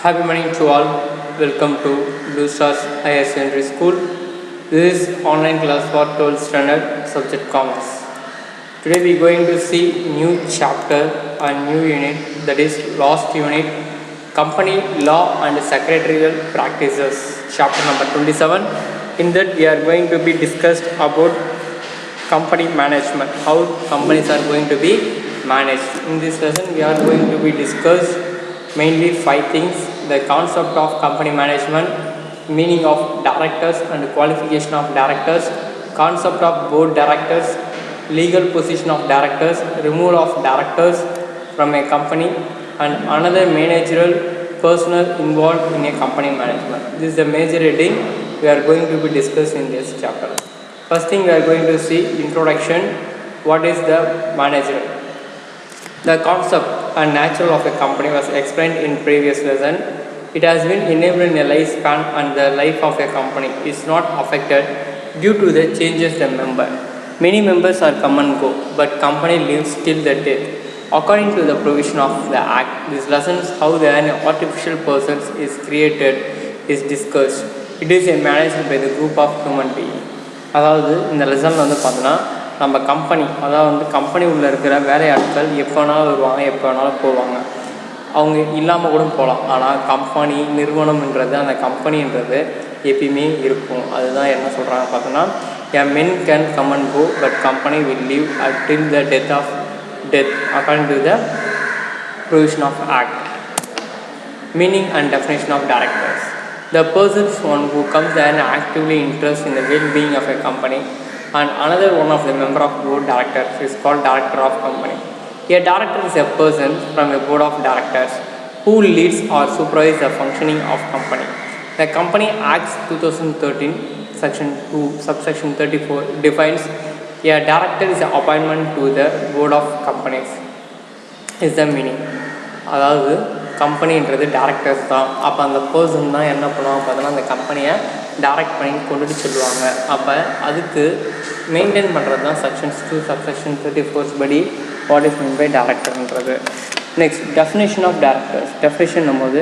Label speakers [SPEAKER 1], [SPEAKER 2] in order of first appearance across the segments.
[SPEAKER 1] Happy morning to all. Welcome to Blue Stars Higher Secondary School. This is online class for 12th standard subject commerce. Today we are going to see new chapter and new unit, that is last unit, company law and secretarial practices, chapter number 27. In that we are going to be discussed about company management, how companies are going to be managed. In this lesson we are going to be discussed mainly 5 things: the concept of company management, meaning of directors and qualification of directors, concept of board directors, legal position of directors, removal of directors from a company, and another managerial personnel involved in a company management. This is the major heading we are going to be discussed in this chapter. First thing we are going to see introduction. What is the manager? The concept and nature of a company was explained in previous lesson. It has been enabled in a lifespan, and the life of a company is not affected due to the changes the member. Many members are come and go, but company lives till the death. According to the provision of the Act, this lesson is how an artificial person is created is discussed. It is managed by the group of human beings. அதாவது இந்த லெசனில் வந்து பார்த்தோன்னா நம்ம company, அதாவது company உள்ளே இருக்கிற வேலையாட்கள் எப்போ வேணாலும் வருவாங்க, எப்போ வேணாலும் போவாங்க, அவங்க இல்லாமல் கூட போகலாம். ஆனால் கம்பெனி நிறுவனம்ன்றது, அந்த கம்பெனின்றது எப்பயுமே இருக்கும். அதுதான் என்ன சொல்கிறாங்க பார்த்தோன்னா, a men can come and go but company will live until the death according to the provision of Act. Meaning and definition of directors. The person is one who comes and actively interested in the well-being of a company, and another one of the member of board directors is called director of company. A director is a person from a board of directors who leads or supervises the functioning of company. The Company Act 2013 section 2 subsection 34 defines a director is an appointment to the board of companies. Is the meaning. அதாவது கம்பெனின்றது directors தான். அப்போ அந்த person தான் என்ன பண்ணுவாங்க பார்த்தோன்னா, அந்த கம்பெனியை டைரக்ட் பண்ணி கொண்டுட்டு சொல்லுவாங்க. அப்போ அதுக்கு மெயின்டைன் பண்ணுறது தான் செக்ஷன்ஸ் 2 சப்செக்ஷன் 34 படி வாட் இஸ் மீன் பை டேரக்டர்ன்றது. Next, definition of directors. Definition போது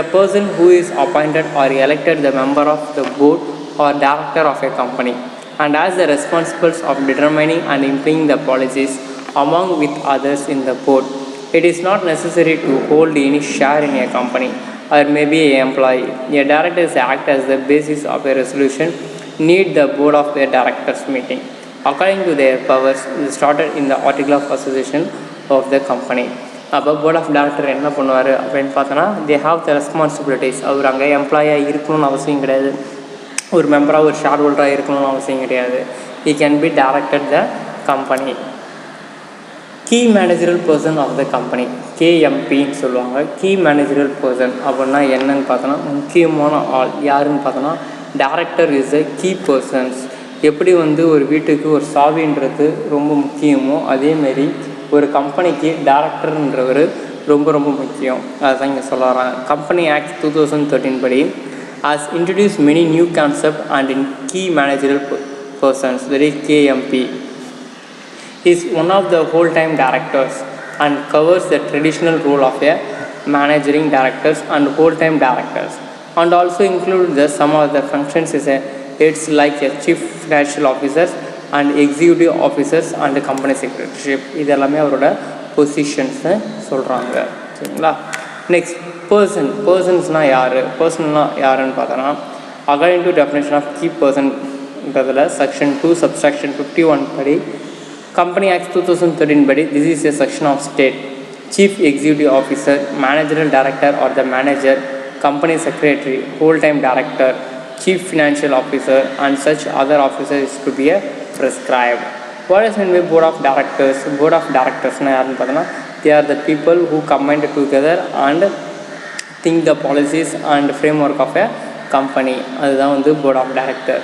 [SPEAKER 1] a person who is appointed or elected the member of the board or director of a company and has the responsibilities of determining and implementing the policies among with others in the board. It is not necessary to hold any share in a company or maybe an employee. A director is act as the basis of a resolution need the board of the directors meeting. According to their powers is started in the article of association of the company. அப்போ board of director என்ன பண்ணுவார் அப்படின்னு பார்த்தோன்னா, they have the responsibilities. அவர் அங்கே எம்ப்ளாயாக இருக்கணும்னு அவசியம் கிடையாது, ஒரு மெம்பராக ஒரு ஷேர் ஹோல்டராக இருக்கணும்னு அவசியம் கிடையாது. he can be directed the company. Key managerial person of the company, கேஎம்பின்னு சொல்லுவாங்க. கீ மேனேஜரல் பர்சன் அப்படின்னா என்னன்னு பார்த்தோன்னா, முக்கியமான ஆள் யாருன்னு பார்த்தோன்னா, director is a key persons. எப்படி வந்து ஒரு வீட்டுக்கு ஒரு சாவின்றது ரொம்ப முக்கியமோ, அதேமாரி ஒரு கம்பெனிக்கு டேரக்டர்ன்றவர் ரொம்ப ரொம்ப முக்கியம். அதுதான் இங்கே சொல்ல வராங்க. கம்பெனி ஆக்ட் 2013 படி has introduced many new concepts and in key managerial persons, that is KMP. Is one of the whole-time directors and covers the traditional role of a managing directors and whole-time directors, and also includes the some of the functions is it's like a chief financial officers and executive officers and company secretariat. இதெல்லாமே அவரோட positions சொல்கிறாங்க. சரிங்களா? Next, பர்சன்ஸ்னால் யார்? பர்சன்னால் யாருன்னு பார்த்தோன்னா, according to definition of key பர்சன்ன்றதில் section 2 subsection 51 படி, Company Act 2013 body, this is a section of state. Chief Executive Officer, Managerial Director or the Manager, Company Secretary, Whole-Time Director, Chief Financial Officer and such other officers is to be prescribed. What is meant by Board of Directors? Board of Directors, they are the people who combine together and think the policies and framework of a company. அதுதான் வந்து Board of Director.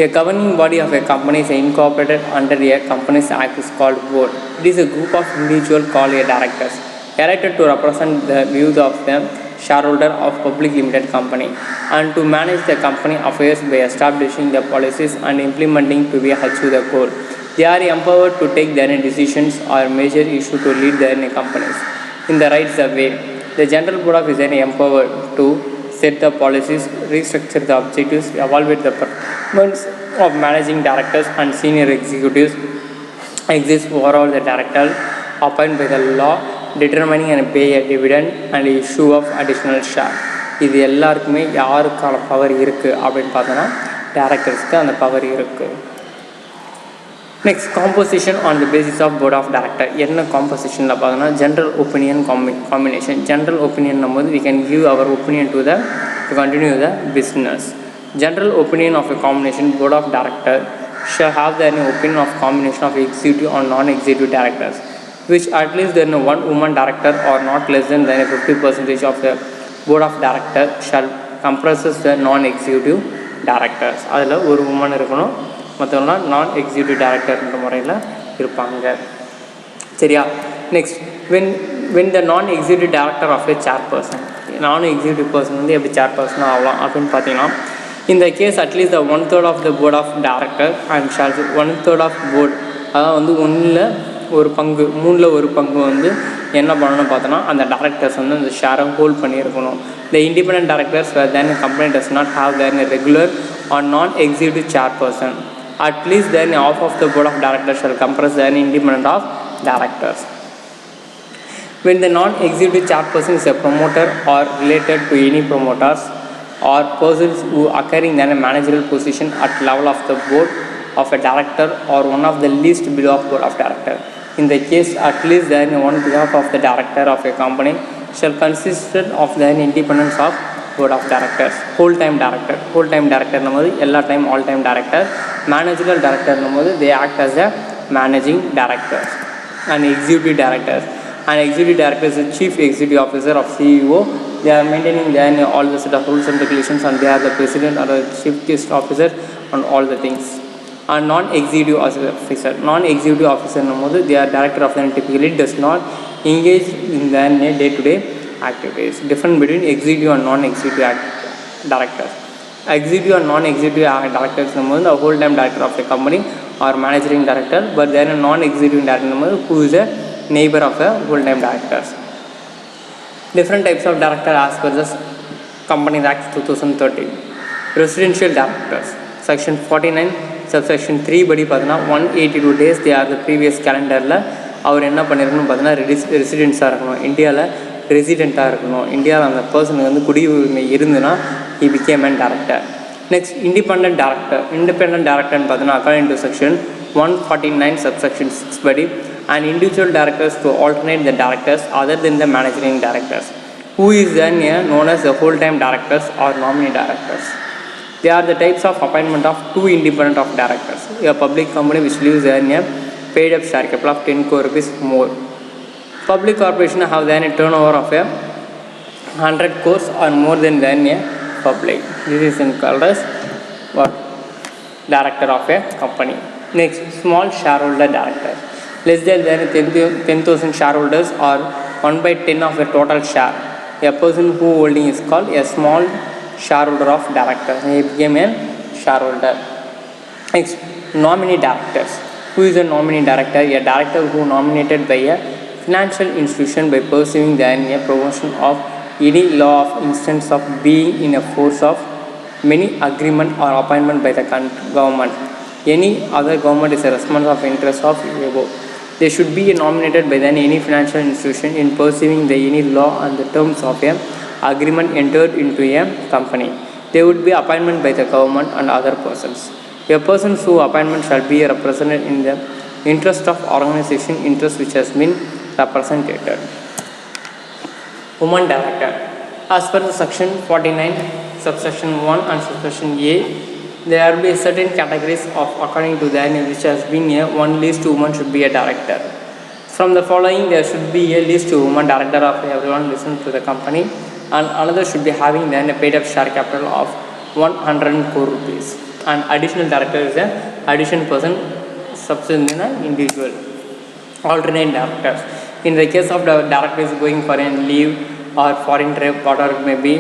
[SPEAKER 1] A governing body of a company is incorporated under a Companies Act is called board. It is a group of individuals called a directors, elected to represent the views of the shareholder of public limited company and to manage the company affairs by establishing the policies and implementing to be achieve the goal. They are empowered to take their decisions or major issue to lead their companies in the right way. The general board of is then empowered to set the policies, restructure the objectives, evaluate the performance of managing directors and senior executives, exist overall the director, appointed by the law, determining and pay a dividend and issue of additional share. இது எல்லாருக்குமே யாருக்கான power இருக்குது அப்படின்னு பார்த்தோன்னா டைரக்டர்ஸ்க்கு அந்த power இருக்குது. Next composition on the basis of board of director. என்ன காம்போசிஷனில் பார்த்தோன்னா general opinion combination. General opinion போது we can give our opinion to continue the business. General opinion of a combination board of director shall have the opinion of combination of executive or non-executive directors, which at least then one woman director or not less than 50% of the board of director shall comprises the non-executive directors. அதில் ஒரு woman இருக்கணும், மற்றவங்களாம் non-executive directorன்ற முறையில் இருப்பாங்க. சரியா? Next when the non-executive director of a chairperson, non-executive person வந்து எப்படி chairperson ஆகலாம் அப்படின்னு பார்த்தீங்கன்னா, in the case at least the 1/3 of the board of director and shall 1/3 of board, அதாவது வந்து ஒரு பங்கு மூணில் ஒரு பங்கு வந்து என்ன பண்ணணும்னு பார்த்தோன்னா அந்த டேரக்டர்ஸ் வந்து அந்த ஷேரை ஹோல்ட் பண்ணியிருக்கணும். The independent directors where then a company does not have then a regular or non-executive chairperson. At least then half of the board of directors shall comprise then independent of directors. When the non-executive chairperson is a promoter or related to any promoters or persons who occurring in a managerial position at level of the board of a director or one of the least below of board of director. In the case at least then one behalf of the director of a company shall consist of the independence of board of directors. Whole time director நம்மது எல்லா time all time director. Managerial director நம்மது they act as a managing directors and executive directors. An executive director is the chief executive officer of CEO. They are maintaining then all the set of rules and regulations, and they are the president or the chief guest officer on all the things. And non-executive officer நம்மோது they are director of them typically does not engage in the day-to-day activities. Difference between executive and non-executive directors. Executive and non-executive directors நம்மோது the whole time director of the company or managing director, but then a non-executive director நம்மோது who is a neighbor of a whole time directors. Different types of director as per the Companies Act 2013. Residential directors. Section 49 subsection 3 படி பார்த்தோன்னா 182 days they are the previous calendarல அவர் என்ன பண்ணியிருக்கணும் பார்த்தோன்னா ரெசிடென்ஸாக இருக்கணும், இந்தியாவில் ரெசிடெண்ட்டாக இருக்கணும், இந்தியாவில் அந்த பர்சனுக்கு வந்து குடியுரிமை இருந்துன்னா he became a director. Next, independent directorன்னு பார்த்தோன்னா according to section 149 subsection 6 படி and individual directors to alternate the directors other than the managing directors, who is then known as the whole-time directors or nominee directors. They are the types of appointment of two independent of directors. A public company which leaves a paid up share capital of 10 crore rupees more. Public corporation have then a turnover of 100 crores or more than a public. This is called as what? Director of a company. Next, small shareholder director. Less than 10,000 shareholders or 1/10 of the total share. A person who holding is called a small shareholder of director. He became a shareholder. Next, nominee directors. Who is a nominee director? A director who nominated by a financial institution by pursuing the promotion of any law of instance of being in a force of many agreement or appointment by the government. Any other government is a responsible of interest of above. They should be nominated by then any financial institution in pursuing the any law and the terms of a agreement entered into a company. They would be appointment by the government and other persons. A person whose appointment shall be represented in the interest of organization interest which has been represented. Woman director. As per the section 49 subsection 1 and subsection A, there will be certain categories of according to the which has been a one least woman should be a director. From the following there should be a least woman director of everyone listen to the company, and another should be having then a paid up share capital of 100 crore rupees. And additional director is a additional person substitute individual. Alternate directors. In the case of the director is going for a leave or foreign trip, whatever it may be,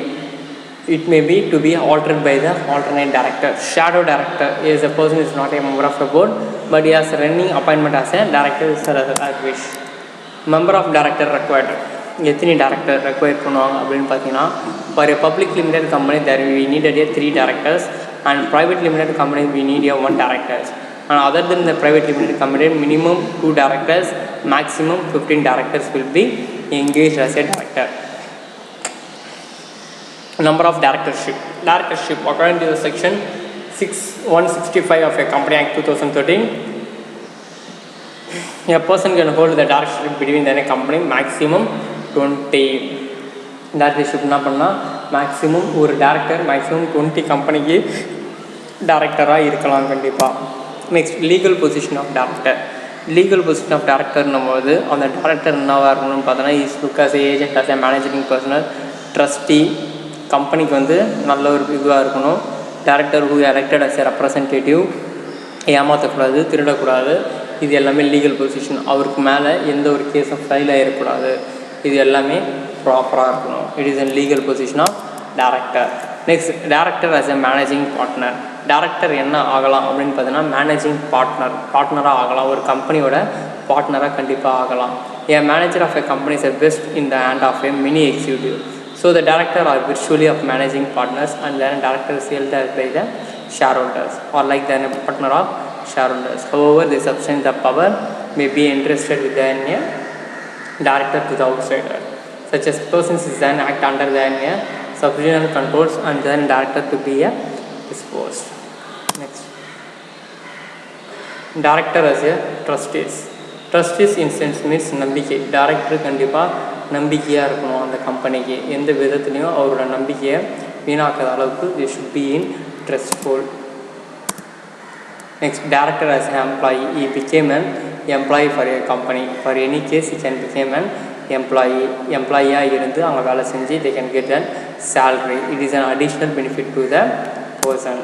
[SPEAKER 1] it may be to be altered by the alternate director. Shadow director is a person who is not a member of the board, but he has running appointment as a director as wish. Member of director required. எத்தனை director require பண்ணுவாங்க அப்படின்னு பார்த்தீங்கன்னா, for a public limited company there we needed a 3 directors and private limited company we need a 1 directors. And other than the private limited company, minimum 2 directors, maximum 15 directors will be engaged as a director. Number of directorship. Directorship according to the section 165 of a Company Act 2013, a person can hold the directorship between a company maximum 20. Directorship என்ன பண்ணால் maximum ஒரு director maximum 20 கம்பெனிக்கு டேரக்டராக இருக்கலாம் கண்டிப்பாக. Next legal position of director. Legal position ஆஃப் டேரக்டர்னும் போது அந்த டேரக்டர் என்னவாக இருக்கணும்னு பார்த்தோன்னா is look as agent as a managing personal trustee, கம்பெனிக்கு வந்து நல்ல ஒரு இதுவாக இருக்கணும். Director who elected as a representative, ஏமாற்றக்கூடாது, திருடக்கூடாது, இது எல்லாமே லீகல் பொசிஷன். அவருக்கு மேலே எந்த ஒரு கேஸும் ஃபைல் ஆகிடக்கூடாது, இது எல்லாமே ப்ராப்பராக இருக்கணும். It is a legal position of director. Next director as a managing partner. Director என்ன ஆகலாம் அப்படின்னு பார்த்தீங்கன்னா மேனேஜிங் பார்ட்னராக ஆகலாம், ஒரு கம்பெனியோட பார்ட்னராக கண்டிப்பாக ஆகலாம். A manager of a company is a best in the hand of a mini executive. So the director are virtually of managing partners, and then director is held by the shareholders or like the partner of shareholders. However, they substance the power may be interested with the director to the outsider. Such as persons is then act under the subsidiary controls and then director to be disposed. Next, director as a trustees. Trustees in sense means நம்பிக்கை. Director கண்டிப்பாக நம்பிக்கையாக இருக்கணும் அந்த கம்பெனிக்கு, எந்த விதத்துலையும் அவரோட நம்பிக்கையை வீணாக்காத அளவுக்கு they should be in trustful. Next, director as an employee. He became an employee for a company. For any case he can become an employee இருந்து அங்கே வேலை செஞ்சு they can get an salary. It is an additional benefit to the person.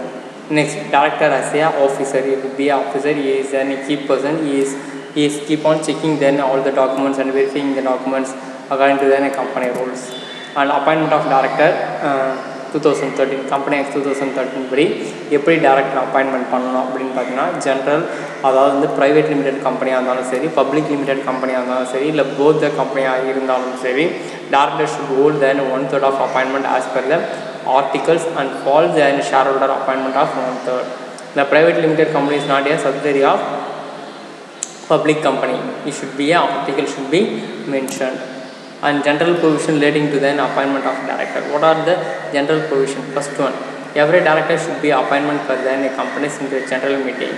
[SPEAKER 1] Next, director as a officer. He will be an officer. He is an key person. He is keep on checking then all the documents and verifying the documents according to the company rules. And appointment of director 2013 Company Act 2013 படி எப்படி director appointment பண்ணணும் அப்படின்னு பார்த்தீங்கன்னா, general அதாவது வந்து private limited கம்பெனியாக இருந்தாலும் சரி, பப்ளிக் லிமிடெட் கம்பெனியாக இருந்தாலும் சரி, இல்லை போத் த கம்பெனியாக இருந்தாலும் சரி, director should hold then 1/3 of appointment as per the articles and fall the shareholder appointment of 1/3. The private limited company is not a subsidiary of public company. It should be a article should be mentioned. And general provision relating to the appointment of director. What are the general provision? First one, every director should be appointment for the companies in the general meeting.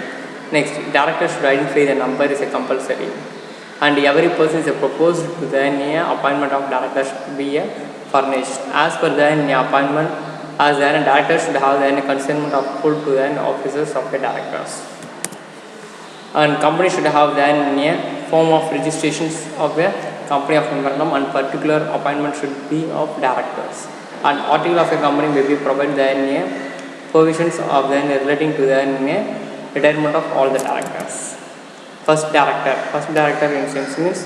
[SPEAKER 1] Next, director should identify the number is a compulsory. And every person is proposed to the appointment of director should be furnished. As per the appointment, as the director should have the consent of full to the officers of the directors. And company should have then a form of registrations of a company of memorandum, and particular appointment should be of directors. And article of a company may be provided then provisions of then relating to the retirement of all the directors. First director in sense means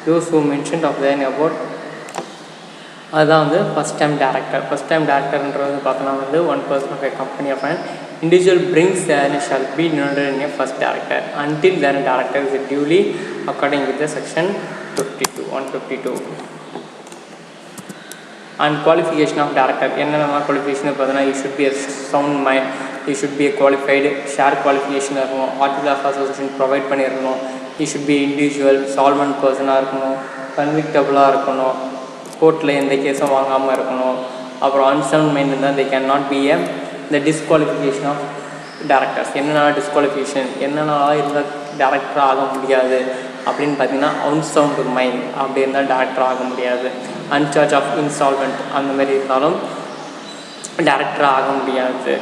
[SPEAKER 1] those who mentioned of then about அதுதான் வந்து first time டேரக்டர்ன்றது பார்த்தோன்னா வந்து one person of a company of an individual brings then shall be denoted in a first director until then director is duly according with the section 152. And qualification of director. என்னென்ன qualification பார்த்தோன்னா you should be a sound mind, you should be a qualified, share qualification இருக்கணும், article of association provide பண்ணியிருக்கணும், you should be individual, solvent பர்சனாக இருக்கணும், கன்விக்டபுளாக இருக்கணும், கோர்ட்டில் எந்த கேஸும் வாங்காமல் இருக்கணும், அப்புறம் அன்சவுண்ட் மைண்ட் இருந்தால் they cannot be a the disqualification of directors. என்னென்ன டிஸ்குவாலிஃபிகேஷன் என்னென்னலாம் இருந்தால் டேரக்டர் ஆக முடியாது அப்படின்னு பார்த்தீங்கன்னா, அன்சவுண்ட் மைண்ட் அப்படி இருந்தால் டேரக்டர் ஆக முடியாது, அன்சார்ஜ் ஆஃப் இன்சால்வெண்ட் அந்த மாதிரி இருந்தாலும் டேரக்டர் ஆக முடியாது,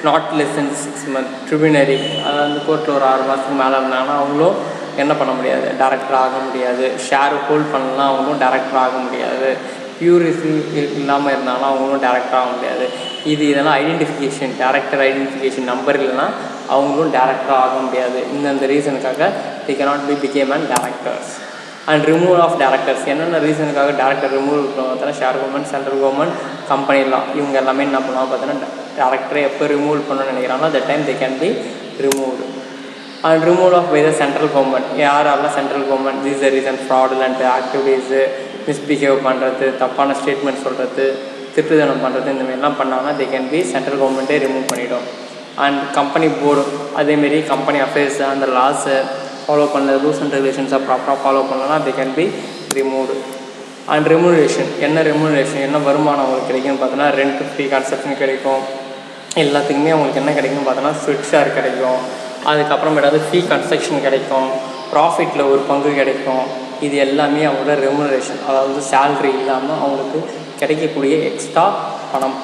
[SPEAKER 1] நாட் லெஸ் தென் 6 months, ட்ரிபியூனரி அதாவது வந்து கோர்ட்டில் ஒரு 6 மாதத்துக்கு மேலே இருந்தாங்கன்னா அவங்களும் என்ன பண்ண முடியாது, டேரக்டர் ஆக முடியாது, ஷேர் ஹோல்ட் பண்ணலாம் அவங்களும் டேரக்டர் ஆக முடியாது, பியூரிசி இல்லாமல் இருந்தாலும் அவங்களும் டேரக்டர் ஆக முடியாது. இதெல்லாம் ஐடென்டிஃபிகேஷன், டேரக்டர் ஐடென்டிஃபிகேஷன் நம்பர் இல்லைன்னா அவங்களும் டேரக்டர் ஆக முடியாது. இந்த ரீசனுக்காக they cannot be became an directors. And removal of directors. என்னென்ன ரீசனுக்காக டேரக்டர் ரிமூவ் பார்த்தோன்னா, ஷேர் கவர்மெண்ட், சென்ட்ரல் கவர்மெண்ட், கம்பெனிலாம் இவங்க எல்லாமே என்ன பண்ணுவாங்க பார்த்தோன்னா, டேரக்டரை எப்போ ரிமூவ் பண்ணணும்னு நினைக்கிறாங்களோ அந்த time they can be removed. and removal of by the central government. யாரெல்லாம் central government this the reason fraudulent activities misbehave பண்ணுறது, தப்பான ஸ்டேட்மெண்ட் சொல்கிறது, திருட்டுதனம் பண்ணுறது, இந்த மாதிரிலாம் பண்ணாங்கன்னா தே கேன் பி சென்ட்ரல் கவர்மெண்ட்டே ரிமூவ் பண்ணிவிடும். அண்ட் கம்பெனி போர்டு அதேமாரி கம்பெனி அஃபேர்ஸ் அந்த லாஸை ஃபாலோ பண்ண ரூல்ஸ் அண்ட் ரெகுலேஷன்ஸை ப்ராப்பராக ஃபாலோ பண்ணலன்னா they can be removed. And remuneration என்ன வருமானம் அவங்களுக்கு கிடைக்கும்னு பார்த்தோன்னா ரெண்ட் ஃப்ரீ கன்ஸ்ட்ரக்ஷன் கிடைக்கும். எல்லாத்துக்குமே அவங்களுக்கு என்ன கிடைக்கும்னு பார்த்தோன்னா ஸ்விட் ஷேர் கிடைக்கும். அதுக்கப்புறமேட்டாவது ஃப்ரீ கன்ஸ்ட்ரக்ஷன் கிடைக்கும், ப்ராஃபிட்டில் ஒரு பங்கு கிடைக்கும். இது எல்லாமே அவங்களோட ரெமுனரேஷன், அதாவது சேல்ரி இல்லாமல் அவங்களுக்கு கிடைக்கக்கூடிய எக்ஸ்ட்ரா பணம்.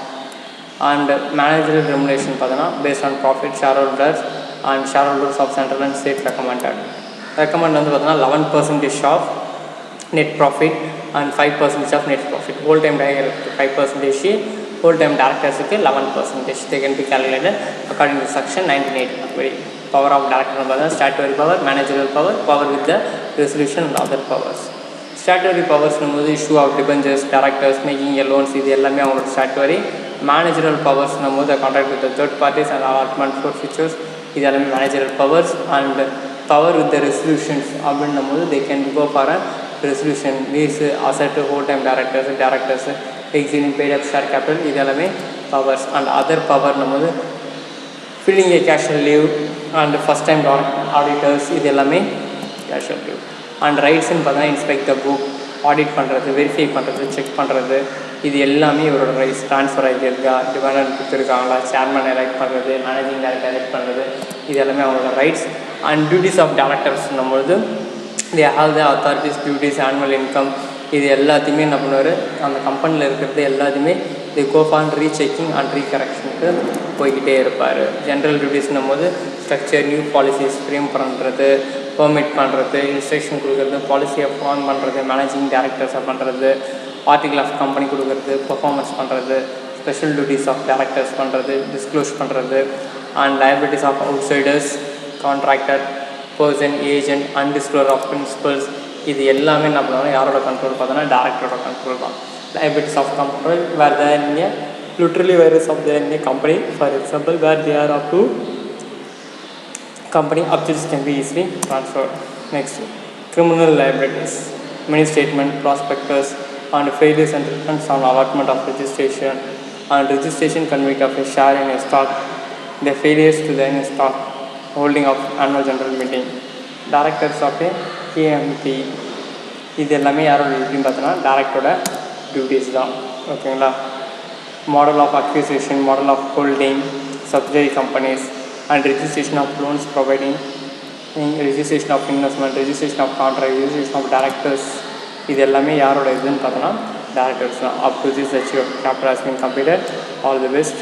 [SPEAKER 1] அண்ட் மேனேஜரல் ரெமுனரேஷன் பார்த்தோன்னா based on profit shareholders of central and state recommend வந்து பார்த்தோன்னா 11% of net profit and 5% of net profit. Whole time director 5%, whole time directors 11%. They can be calculated according to section 1980. Power of director, statutory power, managerial power with the resolution and other powers. Statutory powers issue of debentures, directors making loans, இது எல்லாமே அவங்களோட statutory. Managerial powers the contract with the third parties and allotment forfeitures, இது எல்லாமே managerial powers. And power with the resolutions அப்படின்னும்போது they can go for a resolution, lease, asset, whole time directors exceeding paid up share capital, இது எல்லாமே powers. And other power நம்மது filling a casual leave and first time auditors, இது எல்லாமே casual leave. And rights ன்னு பார்த்தா inspect the book, audit பண்ணுறது, verify பண்ணுறது, check பண்ணுறது, இது எல்லாமே இவரோட ரைட்ஸ். ட்ரான்ஸ்ஃபர் ஆகியிருக்கா, டிபெண்டன்ட் கொடுத்துருக்காங்களா, சேர்மன் எலெக்ட் பண்ணுறது, மேனேஜிங் டைரக்டர் எலெக்ட் பண்ணுறது, இது எல்லாமே அவங்களோட ரைட்ஸ். அண்ட் டியூட்டிஸ் ஆஃப் டேரக்டர்ஸ்னும்போது they have the authorities, duties, annual income, இது எல்லாத்தையுமே என்ன பண்ணுவார், அந்த கம்பெனியில் இருக்கிறது எல்லாத்தையுமே the go for rechecking and ரீகரெக்ஷனுக்கு போய்கிட்டே இருப்பார். ஜென்ரல் டியூட்டிஸ்னும் போது ஸ்ட்ரக்சர், நியூ பாலிசிஸ் ஃப்ரேம் பண்ணுறது, பெர்மிட் பண்ணுறது, இன்ஸ்ட்ரக்ஷன் கொடுக்குறது, பாலிசியை ஃபார்ம் பண்ணுறது, மேனேஜிங் டைரக்டர்ஸை பண்ணுறது, ஆர்டிகல் ஆஃப் கம்பெனி கொடுக்குறது, பெர்ஃபார்மன்ஸ் பண்ணுறது, ஸ்பெஷல் டியூட்டிஸ் ஆஃப் டைரக்டர்ஸ் பண்ணுறது, டிஸ்க்ளோஸ் பண்ணுறது, and liabilities of outsiders, contractor, person, agent, undisclosed of principals, இது எல்லாமே என்ன பண்ணுவாங்க, யாரோட கண்ட்ரோல் பார்த்தோன்னா டேரக்டரோட கண்ட்ரோல் தான். Liabilities of control where there in A literally virus of there in a company, for example where they are up to company objects can be easily transfer. Next criminal liabilities, money statement, prospectus and failures and returns on allotment of registration and registration convert of a share in a stock, the failures to the in stock, holding of annual general meeting, directors of a KMT, இது எல்லாமே யாரோட டியூட்டின்னு பார்த்தோன்னா டேரக்டரோட duties தான். ஓகேங்களா. Model of acquisition, model of holding, subsidiary companies and registration of loans providing, registration of investment, registration of contract, registration of directors, இது எல்லாமே யாரோட இதுன்னு பார்த்தோன்னா டேரக்டர்ஸ் தான். Up to this achieve chapter has been completed. All the best.